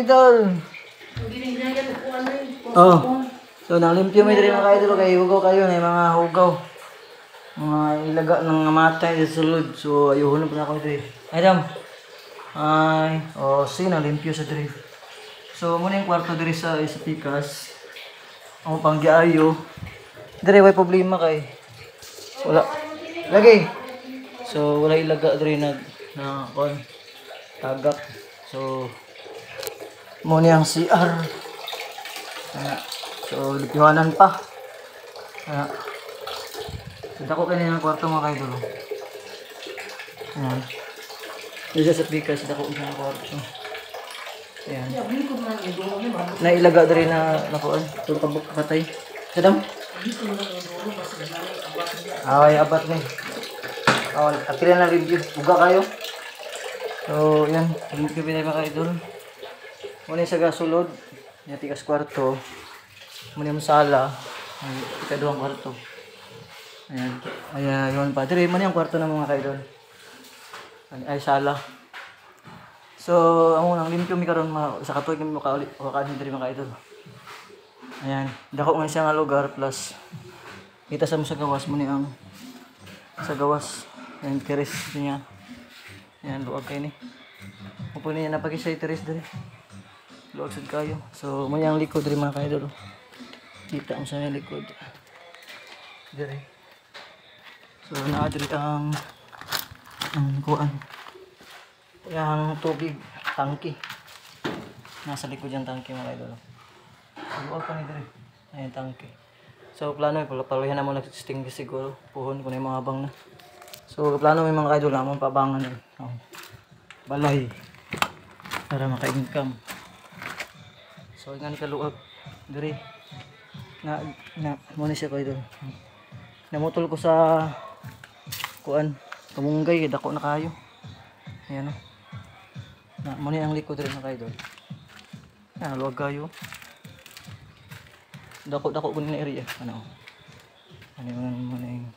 Idol. Oh. So nalimpyo may diri mga idol kay hugaw kayo na mga hugaw. Mga ilaga ng namatay sa sulod. So ayuhon na ako diri. Idam. Ay, oh, nalimpyo sa diri. So muna yung kwarto diri sa pikas. Ang panggiayo. Diri way problema kay wala lagi. So wala ilaga diri na kon tagak. So muna yung CR. So lipihanan pa. So dako kanina ng kwarto mga kaidol. Ayan. Dito sa pikas dako ng kwarto. Ayan. Nailaga diri na nakuan tul kabuk patay. Sadam. Ay abat ni. Oh, apil na review. Buga kayo. So, yan. Hindi ko pinay mga idol. Muna sa gasulod. Yung tikas kwarto. Muna yung sala. Ikaduhang kwarto. Ayan. Ayan, yun pa. Dire, muna yung kwarto ng mga idol. Ay, sala. So, ang unang limpyo mi karon sa katuig mi makakain dire mga idol. Ayan. Dako man siya nga lugar plus kita sa gawas muna ang sa gawas. Ayan, teres niya. Ayan, luwag kayo ni. Pupunin niya na pag isa teres dali. Luwag sad kayo. So, may ang likod rin mga kaidol. Kita mo sa may likod. Dali. So, naadri ang kuan. Yung tubig, tangki. Nasa likod yung tangki mga kaidol. So, luwag pa ni dali. Ayan, tangki. So, plano paluhin na mo nagsisting siguro. Puhon ko na yung mga abang na. So, plano may mga idol na mong pabangan ng balay para maka-income. So, nga ni kaluag diri na muna siya kayo doon. Namutol ko sa kuan kamunggay dako na kayo. Ayan o. Na muna ang likod rin na kayo doon. Luwag kayo. Dako ko na area. Ano muna yung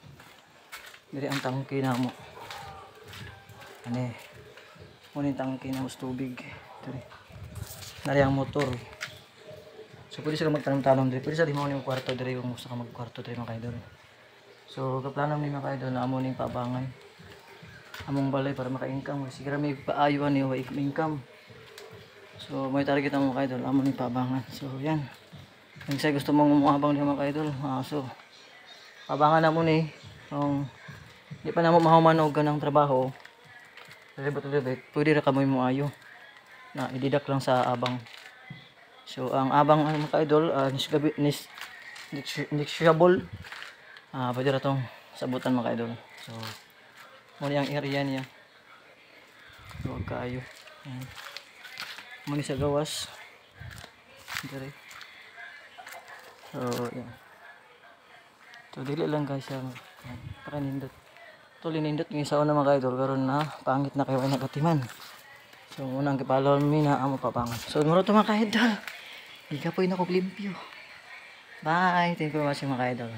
diri ang tangke na mo. Muna yung tangke na mo sa tubig. Diri. Nari ang motor. So pwede sila magtanong-tanong diri. Pwede sa di mo yung kwarto diri kung gusto ka magkwarto diri mga kaidol. So kaplano ni mga kaidol na amo ning paabangan. Among balay para maka-income. Siguro may paayuan niyo income. So may target ang mga kaidol. Amo ning paabangan. So yan. Kung sa gusto mong umabang di mga kaidol. So paabangan na mo ni. Kung di pa na mo mahumanog ka ng trabaho, pwede na ka mo ayo na ididak lang sa abang. So ang abang mga ka-idol, negotiable. Pwede na itong sabutan mga ka-idol. So muna yung area niya. Huwag kaayo. Muna sa gawas. Dere. So yan. So dili lang guys siya. Pakanindot. Tulinindot ng isa na mga idol karon na pangit na kayo ay nagatiman. So unang kipalon mi na amo papangan. So muro to mga idol. Di ka po inako limpyo. Bye. Thank you very much mga idol.